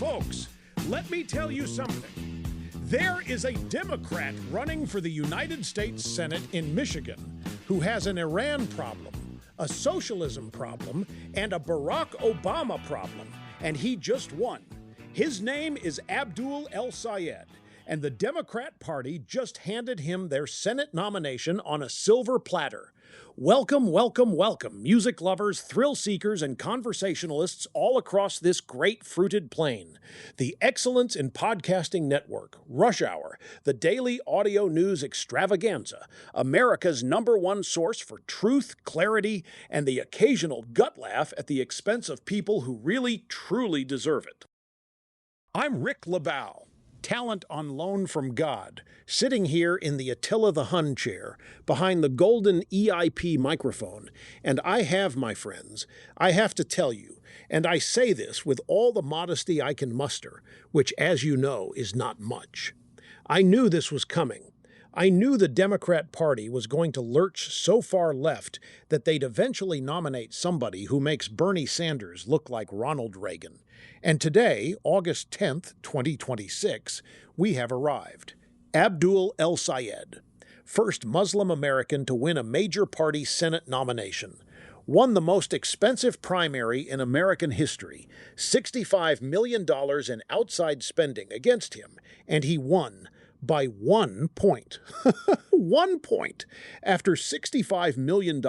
Folks, let me tell you something. There is a Democrat running for the United States Senate in Michigan who has an Iran problem, a socialism problem, and a Barack Obama problem, and he just won. His name is Abdul El-Sayed, and the Democrat Party just handed him their Senate nomination on a silver platter. Welcome, welcome, welcome, music lovers, thrill seekers, and conversationalists all across this great fruited plain. The Excellence in Podcasting Network, Rush Hour, the daily audio news extravaganza, America's #1 source for truth, clarity, and the occasional gut laugh at the expense of people who really, truly deserve it. I'm Rick LaBelle. Talent on loan from God, sitting here in the Attila the Hun chair, behind the golden EIP microphone. And I have, my friends, I have to tell you, and I say this with all the modesty I can muster, which, as you know, is not much. I knew this was coming. I knew the Democrat Party was going to lurch so far left that they'd eventually nominate somebody who makes Bernie Sanders look like Ronald Reagan. And today, August 10th, 2026, we have arrived. Abdul El-Sayed, first Muslim American to win a major party Senate nomination, won the most expensive primary in American history, $65 million in outside spending against him, and he won by 1 point. 1 point after $65 million.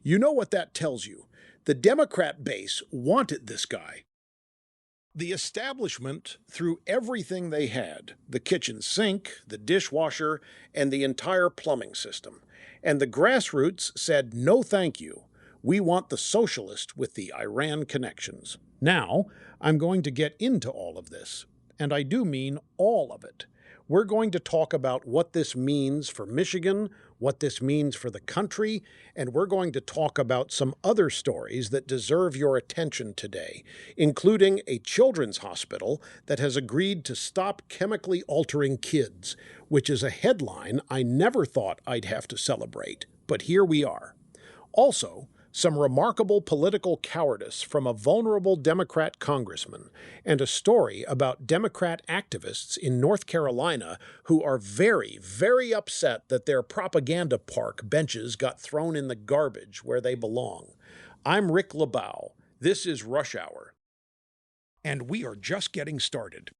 You know what that tells you? The Democrat base wanted this guy. The establishment threw everything they had, the kitchen sink, the dishwasher, and the entire plumbing system. And the grassroots said, no thank you. We want the socialist with the Iran connections. Now, I'm going to get into all of this, and I do mean all of it. We're going to talk about what this means for Michigan, what this means for the country, and we're going to talk about some other stories that deserve your attention today, including a children's hospital that has agreed to stop chemically altering kids, which is a headline I never thought I'd have to celebrate, but here we are. Also, some remarkable political cowardice from a vulnerable Democrat congressman, and a story about Democrat activists in North Carolina who are very, very upset that their propaganda park benches got thrown in the garbage where they belong. I'm Rick LaBelle. This is Rush Hour. And we are just getting started.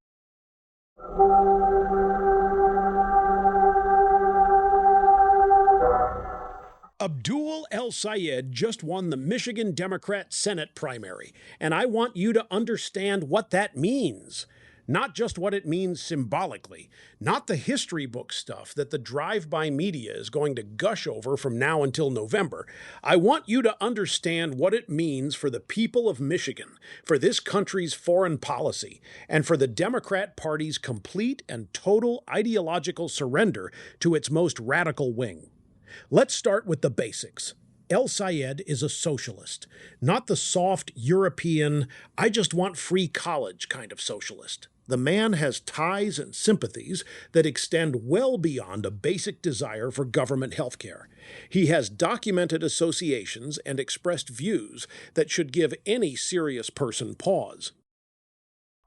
Abdul El-Sayed just won the Michigan Democrat Senate primary, and I want you to understand what that means. Not just what it means symbolically, not the history book stuff that the drive-by media is going to gush over from now until November. I want you to understand what it means for the people of Michigan, for this country's foreign policy, and for the Democrat Party's complete and total ideological surrender to its most radical wing. Let's start with the basics. El-Sayed is a socialist, not the soft European, I just want free college kind of socialist. The man has ties and sympathies that extend well beyond a basic desire for government health care. He has documented associations and expressed views that should give any serious person pause.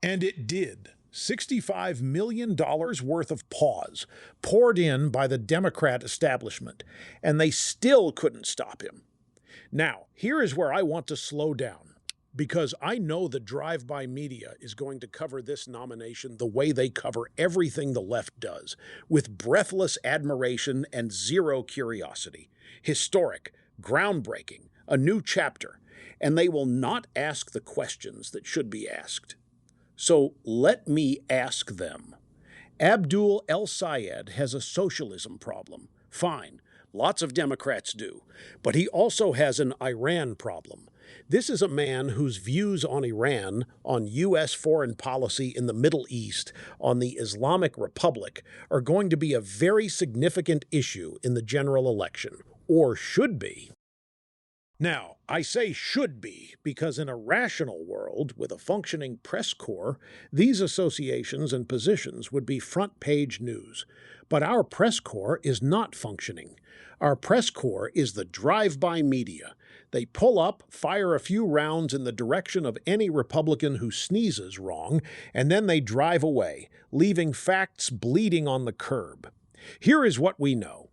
And it did. $65 million worth of pause poured in by the Democrat establishment, and they still couldn't stop him. Now, here is where I want to slow down, because I know the drive-by media is going to cover this nomination the way they cover everything the left does, with breathless admiration and zero curiosity. Historic, groundbreaking, a new chapter, and they will not ask the questions that should be asked. So let me ask them. Abdul El-Sayed has a socialism problem. Fine, lots of Democrats do. But he also has an Iran problem. This is a man whose views on Iran, on U.S. foreign policy in the Middle East, on the Islamic Republic, are going to be a very significant issue in the general election, or should be. Now, I say should be because in a rational world with a functioning press corps, these associations and positions would be front-page news. But our press corps is not functioning. Our press corps is the drive-by media. They pull up, fire a few rounds in the direction of any Republican who sneezes wrong, and then they drive away, leaving facts bleeding on the curb. Here is what we know.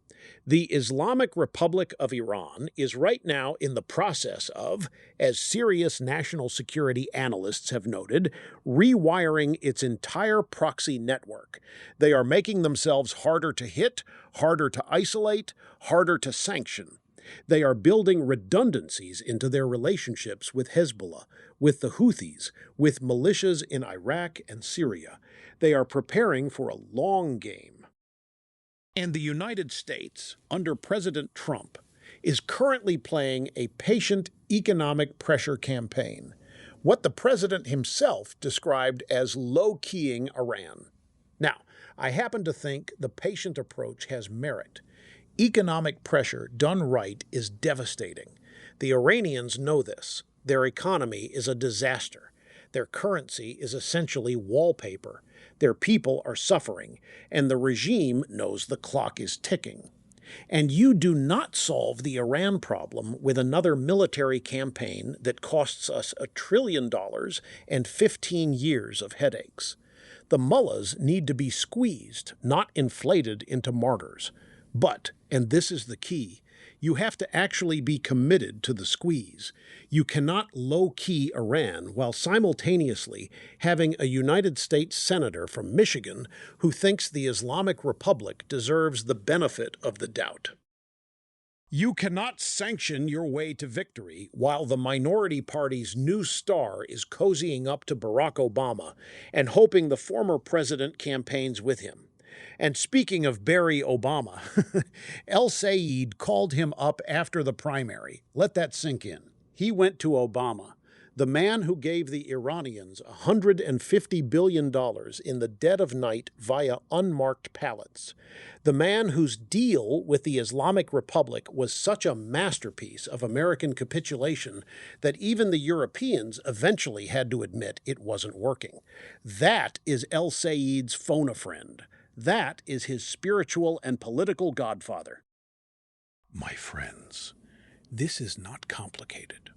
The Islamic Republic of Iran is right now in the process of, as serious national security analysts have noted, rewiring its entire proxy network. They are making themselves harder to hit, harder to isolate, harder to sanction. They are building redundancies into their relationships with Hezbollah, with the Houthis, with militias in Iraq and Syria. They are preparing for a long game. And the United States, under President Trump, is currently playing a patient economic pressure campaign, what the president himself described as low-keying Iran. Now, I happen to think the patient approach has merit. Economic pressure done right is devastating. The Iranians know this. Their economy is a disaster. Their currency is essentially wallpaper. Their people are suffering, and the regime knows the clock is ticking. And you do not solve the Iran problem with another military campaign that costs us $1 trillion and 15 years of headaches. The mullahs need to be squeezed, not inflated into martyrs. But, and this is the key, you have to actually be committed to the squeeze. You cannot low-key Iran while simultaneously having a United States senator from Michigan who thinks the Islamic Republic deserves the benefit of the doubt. You cannot sanction your way to victory while the minority party's new star is cozying up to Barack Obama and hoping the former president campaigns with him. And speaking of Barry Obama, El-Sayed called him up after the primary. Let that sink in. He went to Obama, the man who gave the Iranians $150 billion in the dead of night via unmarked pallets, the man whose deal with the Islamic Republic was such a masterpiece of American capitulation that even the Europeans eventually had to admit it wasn't working. That is El-Sayed's phone-a-friend. That is his spiritual and political godfather. My friends, this is not complicated.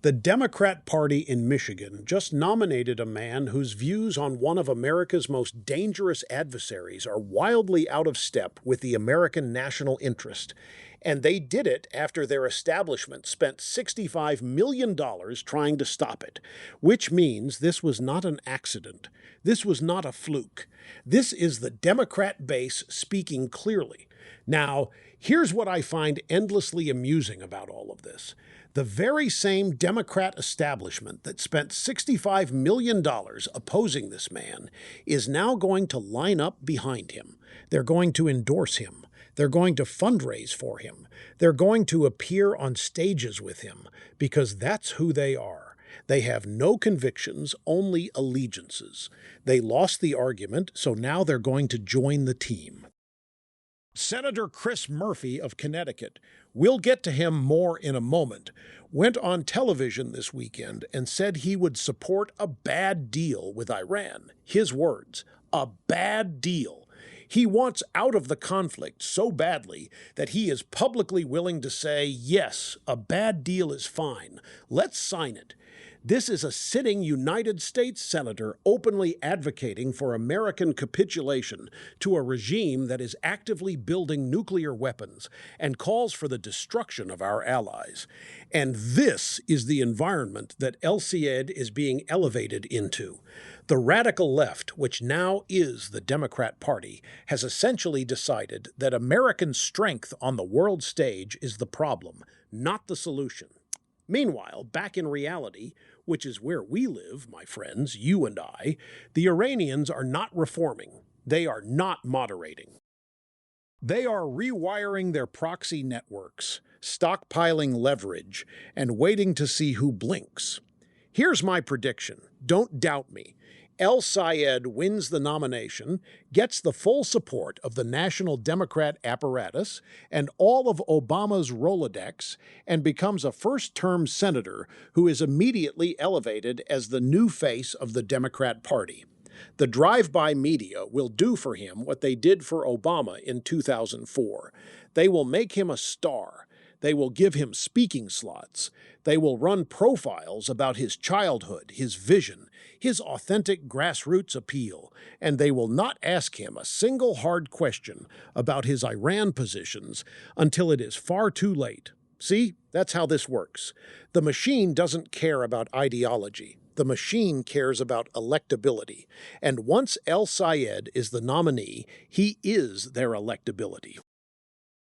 The Democrat Party in Michigan just nominated a man whose views on one of America's most dangerous adversaries are wildly out of step with the American national interest. And they did it after their establishment spent $65 million trying to stop it, which means this was not an accident. This was not a fluke. This is the Democrat base speaking clearly. Now, here's what I find endlessly amusing about all of this. The very same Democrat establishment that spent $65 million opposing this man is now going to line up behind him. They're going to endorse him. They're going to fundraise for him. They're going to appear on stages with him because that's who they are. They have no convictions, only allegiances. They lost the argument, so now they're going to join the team. Senator Chris Murphy of Connecticut, we'll get to him more in a moment, went on television this weekend and said he would support a bad deal with Iran. His words, a bad deal. He wants out of the conflict so badly that he is publicly willing to say, yes, a bad deal is fine. Let's sign it. This is a sitting United States senator openly advocating for American capitulation to a regime that is actively building nuclear weapons and calls for the destruction of our allies. And this is the environment that El-Sayed is being elevated into. The radical left, which now is the Democrat Party, has essentially decided that American strength on the world stage is the problem, not the solution. Meanwhile, back in reality, which is where we live, my friends, you and I, the Iranians are not reforming. They are not moderating. They are rewiring their proxy networks, stockpiling leverage, and waiting to see who blinks. Here's my prediction. Don't doubt me. El-Sayed wins the nomination, gets the full support of the National Democrat apparatus and all of Obama's Rolodex, and becomes a first-term senator who is immediately elevated as the new face of the Democrat Party. The drive-by media will do for him what they did for Obama in 2004. They will make him a star. They will give him speaking slots. They will run profiles about his childhood, his vision, his authentic grassroots appeal, and they will not ask him a single hard question about his Iran positions until it is far too late. See, that's how this works. The machine doesn't care about ideology. The machine cares about electability. And once El-Sayed is the nominee, he is their electability.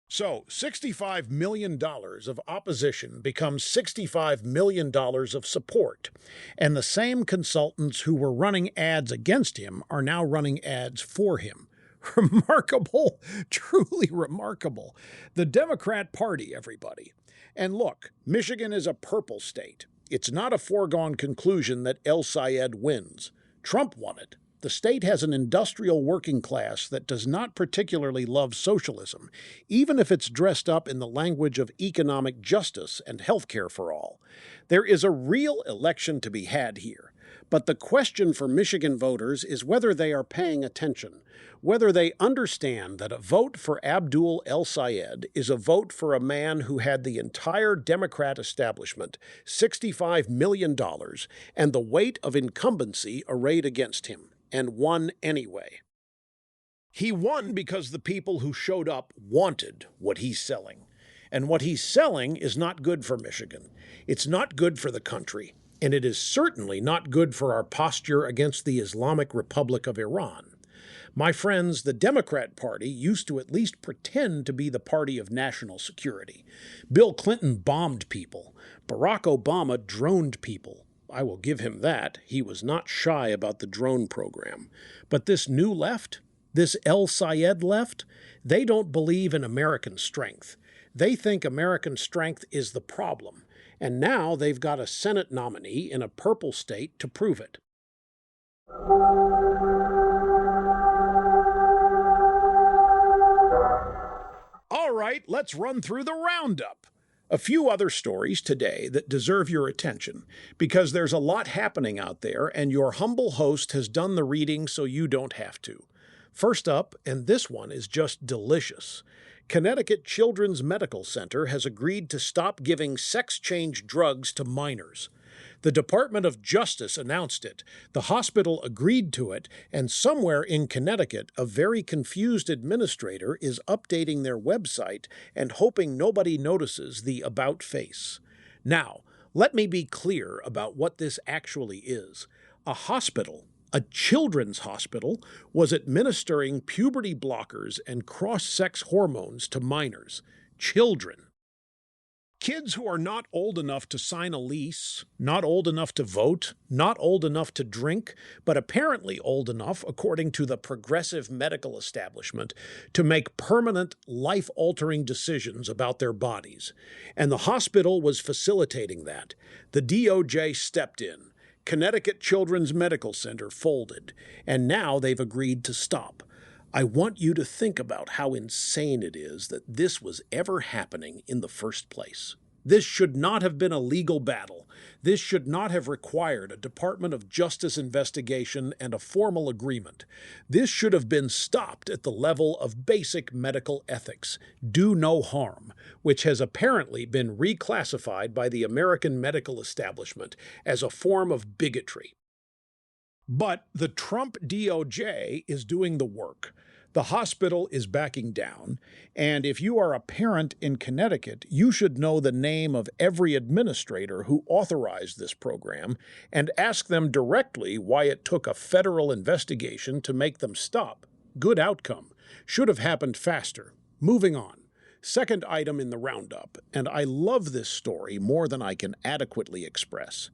So, $65 million of opposition becomes $65 million of support. And the same consultants who were running ads against him are now running ads for him. Remarkable, truly remarkable. The Democrat Party, everybody. And look, Michigan is a purple state. It's not a foregone conclusion that El-Sayed wins. Trump won it. The state has an industrial working class that does not particularly love socialism, even if it's dressed up in the language of economic justice and health care for all. There is a real election to be had here. But the question for Michigan voters is whether they are paying attention, whether they understand that a vote for Abdul El-Sayed is a vote for a man who had the entire Democrat establishment, $65 million, and the weight of incumbency arrayed against him, and won anyway. He won because the people who showed up wanted what he's selling. And what he's selling is not good for Michigan. It's not good for the country. And it is certainly not good for our posture against the Islamic Republic of Iran. My friends, the Democrat Party used to at least pretend to be the party of national security. Bill Clinton bombed people. Barack Obama droned people. I will give him that. He was not shy about the drone program. But this new left, this El-Sayed left, they don't believe in American strength. They think American strength is the problem. And now they've got a Senate nominee in a purple state to prove it. All right, let's run through the roundup. A few other stories today that deserve your attention, because there's a lot happening out there, and your humble host has done the reading so you don't have to. First up, and this one is just delicious, Connecticut Children's Medical Center has agreed to stop giving sex-change drugs to minors. The Department of Justice announced it, the hospital agreed to it, and somewhere in Connecticut, a very confused administrator is updating their website and hoping nobody notices the about face. Now, let me be clear about what this actually is. A hospital, a children's hospital, was administering puberty blockers and cross-sex hormones to minors, children. Kids who are not old enough to sign a lease, not old enough to vote, not old enough to drink, but apparently old enough, according to the progressive medical establishment, to make permanent, life-altering decisions about their bodies. And the hospital was facilitating that. The DOJ stepped in. Connecticut Children's Medical Center folded, and now they've agreed to stop. I want you to think about how insane it is that this was ever happening in the first place. This should not have been a legal battle. This should not have required a Department of Justice investigation and a formal agreement. This should have been stopped at the level of basic medical ethics, do no harm, which has apparently been reclassified by the American medical establishment as a form of bigotry. But the Trump DOJ is doing the work. The hospital is backing down, and if you are a parent in Connecticut, you should know the name of every administrator who authorized this program and ask them directly why it took a federal investigation to make them stop. Good outcome. Should have happened faster. Moving on. Second item in the roundup, and I love this story more than I can adequately express.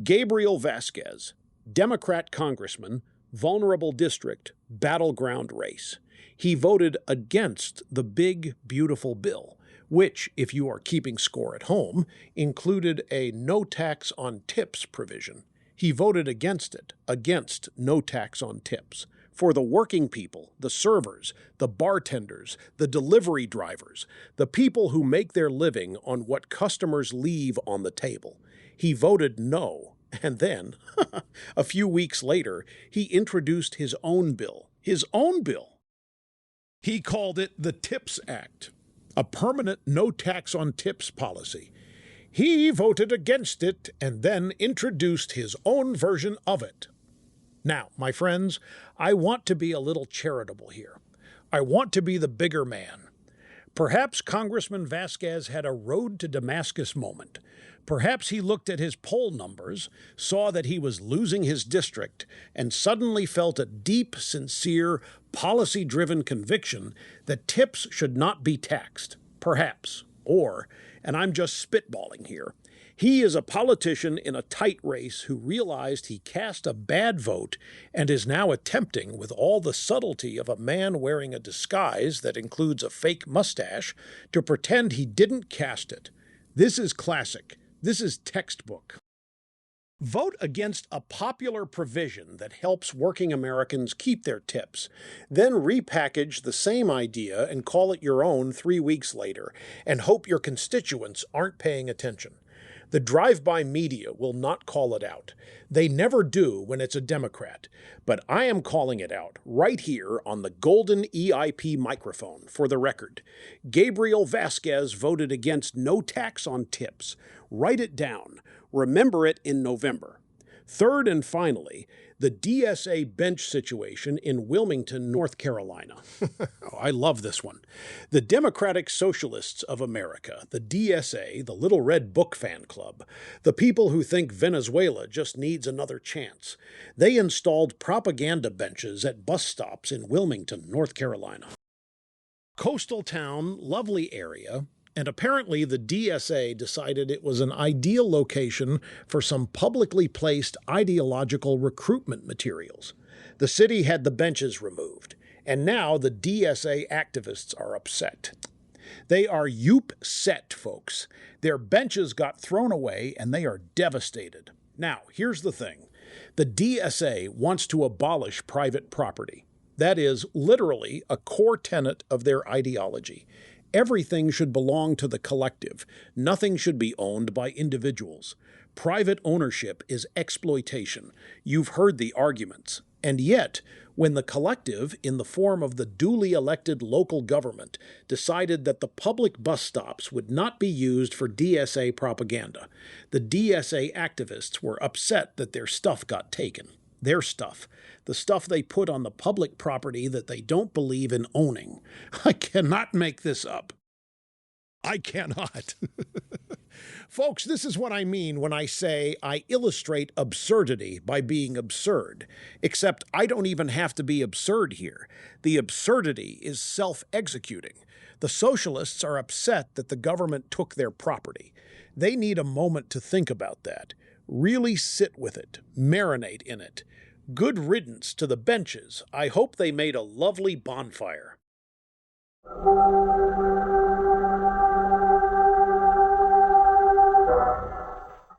Gabriel Vasquez, Democrat congressman, vulnerable district, battleground race. He voted against the big, beautiful bill, which, if you are keeping score at home, included a no tax on tips provision. He voted against it, against no tax on tips, for the working people, the servers, the bartenders, the delivery drivers, the people who make their living on what customers leave on the table. He voted no. And then, a few weeks later, he introduced his own bill. His own bill! He called it the Tips Act. a permanent no tax on tips policy. He voted against it and then introduced his own version of it. Now, my friends, I want to be a little charitable here. I want to be the bigger man. Perhaps Congressman Vasquez had a road to Damascus moment. Perhaps he looked at his poll numbers, saw that he was losing his district, and suddenly felt a deep, sincere, policy-driven conviction that tips should not be taxed. Perhaps. Or, and I'm just spitballing here, he is a politician in a tight race who realized he cast a bad vote and is now attempting, with all the subtlety of a man wearing a disguise that includes a fake mustache, to pretend he didn't cast it. This is classic. This is textbook. Vote against a popular provision that helps working Americans keep their tips. Then repackage the same idea and call it your own 3 weeks later, and hope your constituents aren't paying attention. The drive-by media will not call it out. They never do when it's a Democrat. But I am calling it out right here on the golden EIP microphone for the record. Gabriel Vasquez voted against no tax on tips. Write it down. Remember it in November. Third and finally, the DSA bench situation in Wilmington, North Carolina. Oh, I love this one. The Democratic Socialists of America, the DSA, the Little Red Book fan club, the people who think Venezuela just needs another chance, they installed propaganda benches at bus stops in Wilmington, North Carolina. Coastal town, lovely area. And apparently the DSA decided it was an ideal location for some publicly placed ideological recruitment materials. The city had the benches removed, and now the DSA activists are upset. They are upset, folks. Their benches got thrown away, and they are devastated. Now, here's the thing. The DSA wants to abolish private property. That is literally a core tenet of their ideology. Everything should belong to the collective. Nothing should be owned by individuals. Private ownership is exploitation. You've heard the arguments. And yet, when the collective, in the form of the duly elected local government, decided that the public bus stops would not be used for DSA propaganda, the DSA activists were upset that their stuff got taken. Their stuff. The stuff they put on the public property that they don't believe in owning. I cannot make this up. I cannot. Folks, this is what I mean when I say I illustrate absurdity by being absurd. Except I don't even have to be absurd here. The absurdity is self-executing. The socialists are upset that the government took their property. They need a moment to think about that. Really sit with it, marinate in it. Good riddance to the benches. I hope they made a lovely bonfire.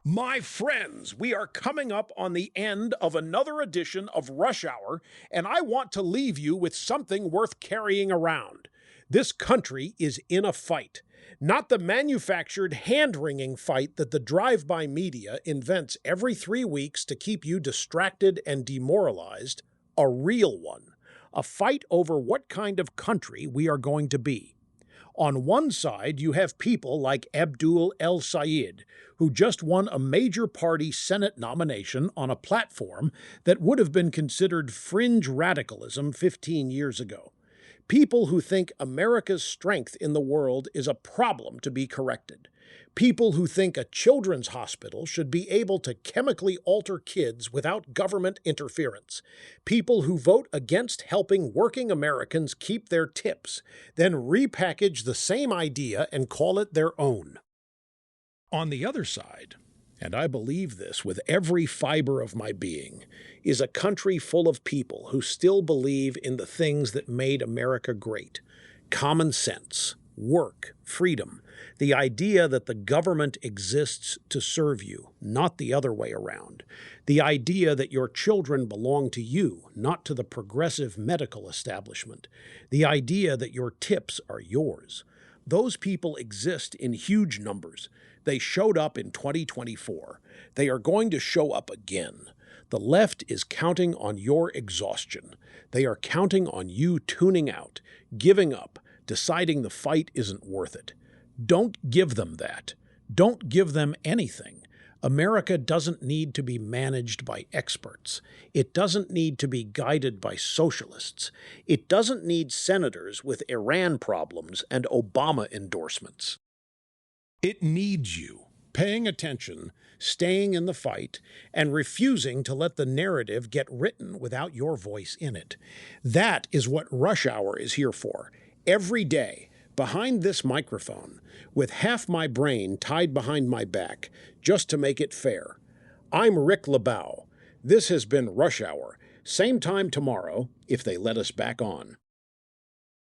My friends, we are coming up on the end of another edition of Rush Hour, and I want to leave you with something worth carrying around. This country is in a fight. Not the manufactured, hand-wringing fight that the drive-by media invents every 3 weeks to keep you distracted and demoralized. A real one. A fight over what kind of country we are going to be. On one side, you have people like Abdul El-Sayed, who just won a major party Senate nomination on a platform that would have been considered fringe radicalism 15 years ago. People who think America's strength in the world is a problem to be corrected. People who think a children's hospital should be able to chemically alter kids without government interference. People who vote against helping working Americans keep their tips, then repackage the same idea and call it their own. On the other side, and I believe this with every fiber of my being, is a country full of people who still believe in the things that made America great. Common sense, work, freedom, the idea that the government exists to serve you, not the other way around. The idea that your children belong to you, not to the progressive medical establishment. The idea that your tips are yours. Those people exist in huge numbers. They showed up in 2024. They are going to show up again. The left is counting on your exhaustion. They are counting on you tuning out, giving up, deciding the fight isn't worth it. Don't give them that. Don't give them anything. America doesn't need to be managed by experts. It doesn't need to be guided by socialists. It doesn't need senators with Iran problems and Obama endorsements. It needs you paying attention, staying in the fight, and refusing to let the narrative get written without your voice in it. That is what Rush Hour is here for. Every day, behind this microphone, with half my brain tied behind my back, just to make it fair. I'm Rick LeBow. This has been Rush Hour. Same time tomorrow, if they let us back on.